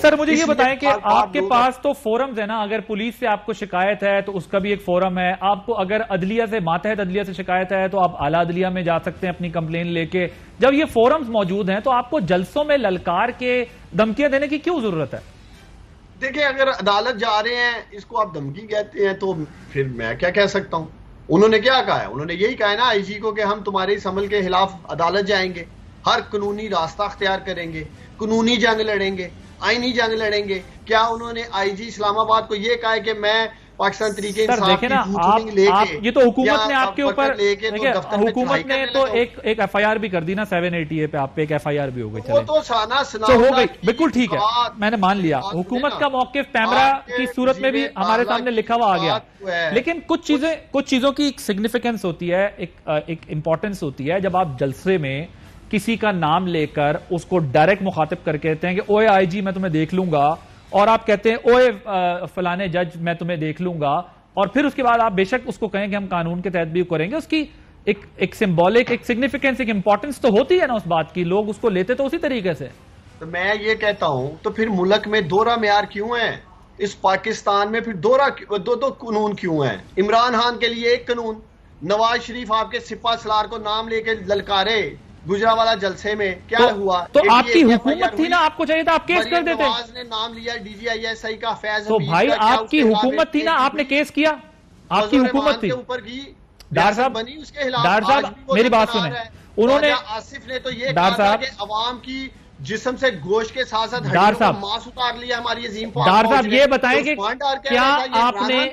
Sir मुझे ये बताएं कि आपके पास तो फोरम्स है ना, अगर पुलिस से आपको शिकायत है तो उसका भी एक फोरम है, आपको अगर अदलिया से, मातहत अदलिया से शिकायत है तो आप आला अदलिया में जा सकते हैं अपनी कंप्लेन लेके। जब ये फोरम्स मौजूद हैं तो आपको जलसों में ललकार के धमकियां देने की क्यों जरूरत है? देखिए, अगर अदालत जा रहे हैं, इसको आप धमकी कहते हैं, तो फिर मैं क्या कह सकता हूं? उन्होंने क्या कहा है? उन्होंने यही कहा है ना आईजी को कि हम तुम्हारे इस अमल के खिलाफ अदालत जाएंगे, हर कानूनी रास्ता अख्तियार करेंगे, कानूनी जंग लड़ेंगे, आईनी जंग लड़ेंगे। क्या उन्होंने आईजी इस्लामाबाद को यह कहा है कि मैं पाकिस्तान तरीके इंसाफ की आप ये तो हुकूमत ने आपके ऊपर, हुकूमत ने तो एक एफआईआर भी कर दी ना 780A पे, आप पे एक एफआईआर भी हो गई। वो तो हो गई, बिल्कुल ठीक है, मैंने मान लिया। हुकूमत का मौक़िफ़ पैमरा की सूरत में भी हमारे सामने लिखा हुआ आ गया, लेकिन कुछ चीजों की सिग्निफिकेंस होती है, एक इंपॉर्टेंस होती है। जब आप जलसे में किसी का नाम लेकर उसको डायरेक्ट मुखातिब करके कहते हैं कि ओए आईजी मैं तुम्हें देख लूंगा, और आप कहते हैं ओए फलाने जज मैं तुम्हें देख लूंगा, और फिर उसके बाद आप बेशक उसको कहें कि हम कानून के तहत भी करेंगे, उसकी एक सिंबॉलिक, एक सिग्निफिकेंस, एक इंपॉर्टेंस तो होती है ना उस बात की, लोग उसको लेते तो उसी तरीके से। तो मैं ये कहता हूं, तो फिर मुल्क में दोहरा मेयार क्यों है? इस पाकिस्तान में फिर दो कानून क्यों है? इमरान खान के लिए एक कानून, नवाज शरीफ आपके सिपा सलार को नाम लेके ललकारे गुजरावाला जलसे में, क्या हुआ? तो आपकी हुकूमत थी ना, आपको चाहिए था आप केस कर देते। नवाज ने नाम लिया DGISI का, फैज तो भाई आपकी हुकूमत थी ना, आपने केस किया, आपकी हुकूमत थी। ऊपर की डार साहब बनी, उसके खिलाफ डार साहब मेरी बात सुने, उन्होंने आसिफ ने तो ये कहा कि अवाम की जिस्म से गोश्त के साथ साथ डार साहब मांस उतार लिया हमारी अजीम। डार साहब ये बताएं कि क्या आपने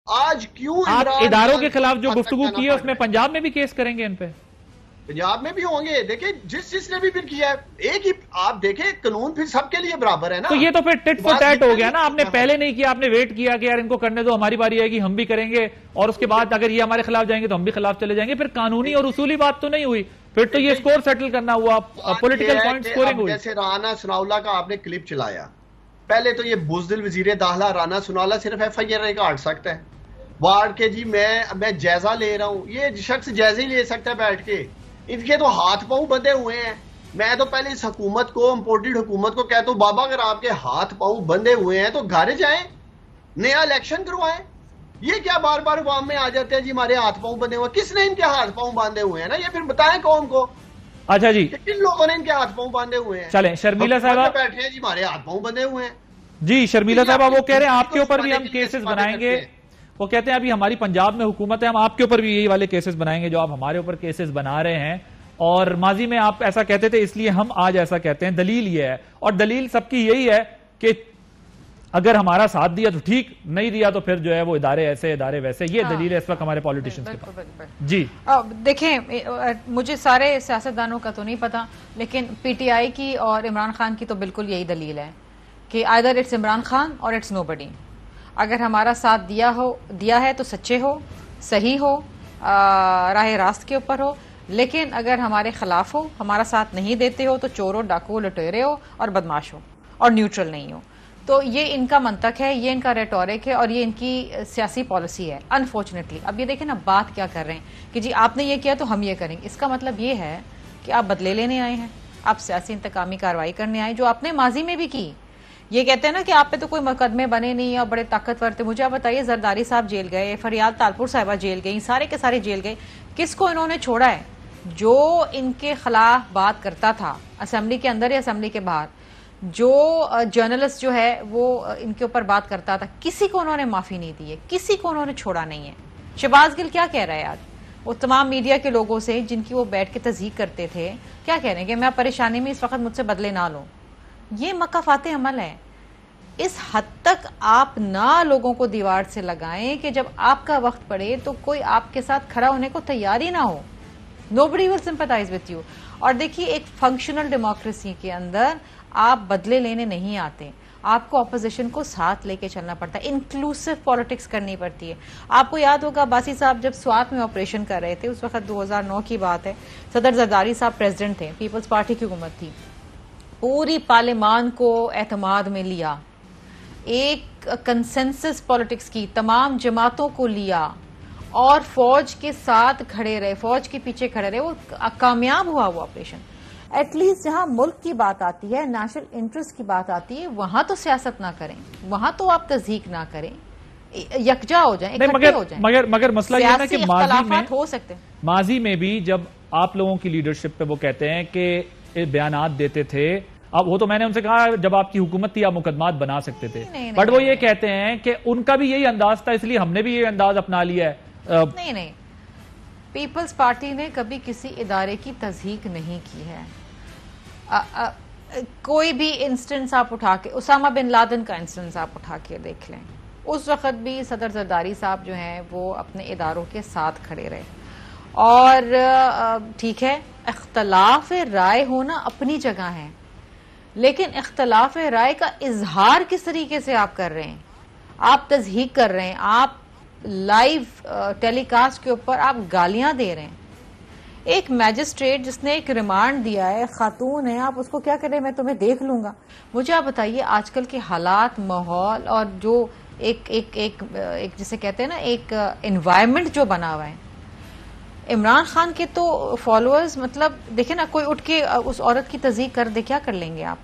आज क्यों आप इदारों के खिलाफ जो गुफ्तगू की है उसमें पंजाब में भी केस करेंगे इन पे? पंजाब में भी होंगे। देखिए, जिसने भी फिर किया है, एक ही आप देखें, कानून फिर सबके लिए बराबर है ना। तो ये तो फिर टिट फॉर टैट हो गया ना, आपने पहले नहीं किया, आपने वेट किया कि यार इनको करने दो, हमारी बारी आएगी हम भी करेंगे, और उसके बाद अगर ये हमारे खिलाफ जाएंगे तो हम भी खिलाफ चले जाएंगे। फिर कानूनी और उसूली बात तो नहीं हुई, फिर तो ये स्कोर सेटल करना हुआ, पॉलिटिकल पॉइंट स्कोरिंग हुई। जैसे राना सनाउल्लाह का आपने क्लिप चलाया, पहले तो ये बुज़दिल वजीर दाखिला राना सनाउल्लाह सिर्फ FIR काट सकता है, वार्ड के जी मैं जायजा ले रहा हूं, ये शख्स जायजे ही ले सकता है बैठ के, इनके तो हाथ पांव बंधे हुए हैं। मैं तो पहले इस हुकूमत को, इंपोर्टेड हुकूमत को कहता हूं, बाबा अगर आपके हाथ पांव बंधे हुए हैं तो घर जाएं, नया इलेक्शन करवाएं। ये क्या बार बार अवाम में आ जाते हैं जी हमारे हाथ पांव बंधे हुए? किसने इनके हाथ पांव बांधे हुए हैं ना, ये फिर बताएं कौन को। अच्छा जी, किन लोगों ने इनके हाथ पांव बांधे हुए हैं? चलें, शर्मिला साहब बैठे हैं जी हमारे हाथ पांव बंधे हुए हैं। जी शर्मिला साहब वो कह रहे हैं आपके ऊपर भी हम केसेस बनाएंगे, वो कहते हैं अभी हमारी पंजाब में हुकूमत है, हम आपके ऊपर भी यही वाले केसेस बनाएंगे जो आप हमारे ऊपर केसेस बना रहे हैं, और माजी में आप ऐसा कहते थे इसलिए हम आज ऐसा कहते हैं। दलील ये है, और दलील सबकी यही है कि अगर हमारा साथ दिया तो ठीक, नहीं दिया तो फिर जो है वो इदारे ऐसे इदारे वैसे, ये दलील है इस वक्त हमारे पॉलिटिशियंस के पास। जी देखें, मुझे सारे सियासतदानों का तो नहीं पता, लेकिन PTI की और इमरान खान की तो बिल्कुल यही दलील है कि आइदर इट्स इमरान खान और इट्स नोबडी। अगर हमारा साथ दिया है तो सच्चे हो, सही हो, राह रास्त के ऊपर हो, लेकिन अगर हमारे खिलाफ हो, हमारा साथ नहीं देते हो तो चोर हो, डाकू हो, लुटेरे हो और बदमाश हो और न्यूट्रल नहीं हो। तो ये इनका मंतक है, ये इनका रेटोरिक है और ये इनकी सियासी पॉलिसी है अनफॉर्चुनेटली। अब ये देखें ना, बात क्या कर रहे हैं कि जी आपने ये किया तो हम ये करेंगे। इसका मतलब ये है कि आप बदले लेने आए हैं, आप सियासी इंतकामी कार्रवाई करने आए, जो आपने माजी में भी की। ये कहते हैं ना कि आप पे तो कोई मुकदमे बने नहीं और बड़े ताकतवर थे। मुझे आप बताइए, जरदारी साहब जेल गए, फरियाद तालपुर साहिबा जेल गई, सारे के सारे जेल गए, किसको इन्होंने छोड़ा है? जो इनके खिलाफ बात करता था असेंबली के अंदर या असेंबली के बाहर, जो जर्नलिस्ट जो है वो इनके ऊपर बात करता था, किसी को उन्होंने माफी नहीं दी है, किसी को उन्होंने छोड़ा नहीं है। शहबाज गिल क्या कह रहा है आज वो तमाम मीडिया के लोगों से जिनकी वो बैठ के तस्दीक करते थे, क्या कह रहे हैं कि मैं परेशानी में इस वक्त मुझसे बदले ना लूं। ये मकाफाते अमल है। इस हद तक आप ना लोगों को दीवार से लगाएं कि जब आपका वक्त पड़े तो कोई आपके साथ खड़ा होने को तैयार ही ना हो। Nobody will sympathise with you. और देखिए, एक फंक्शनल डेमोक्रेसी के अंदर आप बदले लेने नहीं आते, आपको ऑपोजिशन को साथ लेके चलना पड़ता है, इंक्लूसिव पॉलिटिक्स करनी पड़ती है। आपको याद होगा बासी साहब जब स्वात में ऑपरेशन कर रहे थे, उस वक्त 2009 की बात है, सदर जरदारी साहब प्रेसिडेंट थे, पीपल्स पार्टी की हुकूमत थी, पूरी पार्लियामान को एतमाद में लिया, एक कंसेंसस पॉलिटिक्स की, तमाम जमातों को लिया और फौज के साथ खड़े रहे, फौज के पीछे खड़े रहे, वो कामयाब हुआ वो ऑपरेशन। एटलीस्ट जहां मुल्क की बात आती है, नेशनल इंटरेस्ट की बात आती है, वहां तो सियासत ना करें, वहां तो आप तज़हीक ना करें, यकजा हो जाएं, इकट्ठे हो जाएं। मगर मसला ये है ना कि माजी में हो सकते हैं, माजी में भी जब आप लोगों की लीडरशिप पे वो कहते हैं कि बयानात देते थे, अब वो तो मैंने उनसे कहा जब आपकी हुकूमत थी आप मुकदमात बना सकते थे, बट वो ये कहते हैं कि उनका भी यही अंदाज था इसलिए हमने भी ये अंदाज अपना लिया है। नहीं, पीपल्स पार्टी ने कभी किसी इदारे की तज़हीक नहीं की है। कोई भी इंस्टेंस आप उठा के, उसामा बिन लादेन का इंस्टेंस आप उठा के देख लें, उस वक्त भी सदर जरदारी साहब जो हैं वो अपने इदारों के साथ खड़े रहे। और ठीक है, इख्तलाफ राय होना अपनी जगह है, लेकिन इख्तलाफ राय का इजहार किस तरीके से आप कर रहे हैं, आप तज़हीक कर रहे हैं, आप लाइव टेलीकास्ट के ऊपर आप गालियां दे रहे हैं। एक मैजिस्ट्रेट जिसने एक रिमांड दिया है, खातून है, आप उसको क्या करें, मैं तुम्हें देख लूंगा। मुझे आप बताइए आजकल के हालात, माहौल और जो एक जिसे कहते हैं ना, एक एनवायरनमेंट जो बना हुआ है, इमरान खान के तो फॉलोअर्स, मतलब देखे ना, कोई उठ के उस औरत की तज़हीक कर दे, क्या कर लेंगे आप?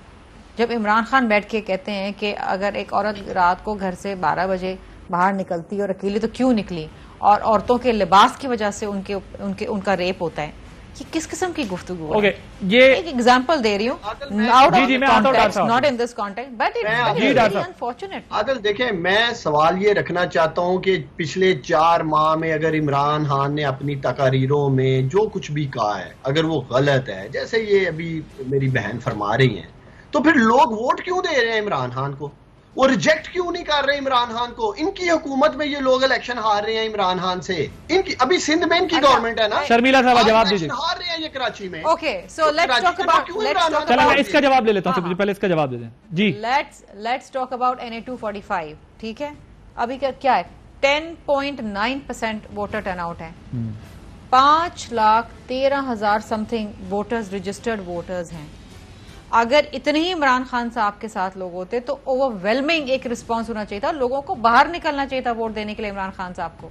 जब इमरान खान बैठ के कहते हैं कि अगर एक औरत रात को घर से 12 बजे बाहर निकलती और अकेली तो क्यों निकली, और औरतों के लिबास की वजह से उनका रेप होता है, ये किस किस्म की गुफ्तगू है? ये एक एग्जांपल दे रही हूँ, not in this context, but it's very unfortunate. Adil देखें, मैं सवाल ये रखना चाहता हूँ कि पिछले 4 माह में अगर इमरान खान ने अपनी तकारीरों में जो कुछ भी कहा है, अगर वो गलत है, जैसे ये अभी मेरी बहन फरमा रही है, तो फिर लोग वोट क्यों दे रहे हैं इमरान खान को? वो रिजेक्ट क्यों नहीं कर रहे इमरान खान को? इनकी हुकूमत में ये लोग इलेक्शन हार रहे हैं इमरान खान से। इनकी अभी सिंध में इनकी गवर्नमेंट है ना, शर्मिला साहब जवाब दीजिए। हार रहे हैं ये कराची में। Okay, so let's talk about, चलो मैं इसका जवाब ले लेता हूं, सबसे पहले इसका जवाब दे दें जी। Let's talk about NA-245। ठीक है, अभी क्या है, 10.9% वोटर टर्नआउट है, 5,13,000 समथिंग वोटर्स, रजिस्टर्ड वोटर्स हैं। अगर इतने ही इमरान खान साहब के साथ लोग होते तो ओवरवेलमिंग एक रिस्पांस होना चाहिए था, लोगों को बाहर निकलना चाहिए था वोट देने के लिए इमरान खान साहब को।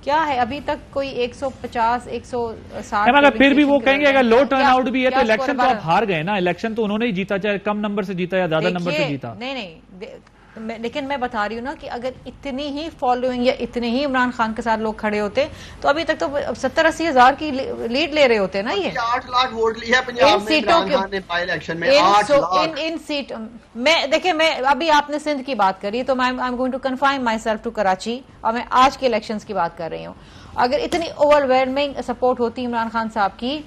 क्या है, अभी तक कोई 150 160, मगर फिर भी वो कहेंगे अगर लो टर्नआउट भी है तो इलेक्शन तो आप हार गए ना, इलेक्शन तो उन्होंने ही जीता, चाहे कम नंबर से जीता या ज्यादा नंबर से जीता। नहीं, लेकिन मैं बता रही हूँ ना कि अगर इतनी ही फॉलोइंग या इतने ही इमरान खान के साथ लोग खड़े होते तो अभी तक तो 70-80 हजार की लीड ले रहे होते ना। ये 8 लाख वोट लिया पंजाब में इमरान खान ने बाई इलेक्शन में, 8 लाख इन सीट में। देखिए, मैं अभी आपने सिंध की बात करी तो I am going to confine myself to Karachi, और मैं आज के इलेक्शंस की बात कर रही हूँ। अगर इतनी ओवरवेलमिंग सपोर्ट होती इमरान खान साहब की,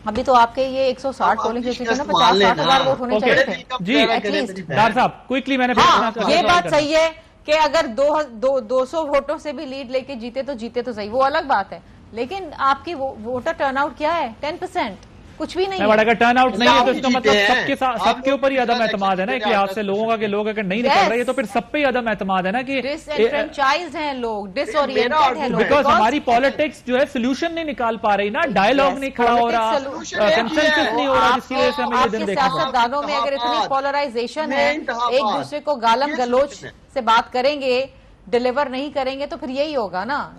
अभी तो आपके ये 160 पोलिंग स्टेशन में 50-60 हजार वोट होने चाहिए थे जी। डॉक्टर साहब क्विकली मैंने ये बात सही है कि अगर 200 वोटों से भी लीड लेके जीते तो सही, वो अलग बात है, लेकिन आपकी वोटर टर्नआउट क्या है? 10%, कुछ भी नहीं है। अगर टर्न आउट नहीं है तो इसका मतलब सबके ऊपर ही अदम एतमाद है ना कि आपसे लोगों का, कि लोग अगर नहीं निकल रहे तो फिर सब पे ही अदम एतमाद है ना कि डिसएनफ्रेंचाइज्ड हैं लोग, डिसओरिएंटेड हैं लोग, बिकॉज हमारी पॉलिटिक्स जो है सोल्यूशन नहीं निकाल पा रही ना, डायलॉग नहीं खड़ा हो रहा, कंसेंसस नहीं हो रहा, जिसकी वजह से हमें ये दिन देखना। सियासतदानों में अगर इतनी पोलराइजेशन है, एक दूसरे को गालम गलोच से बात करेंगे, डिलीवर नहीं करेंगे, तो फिर यही होगा ना।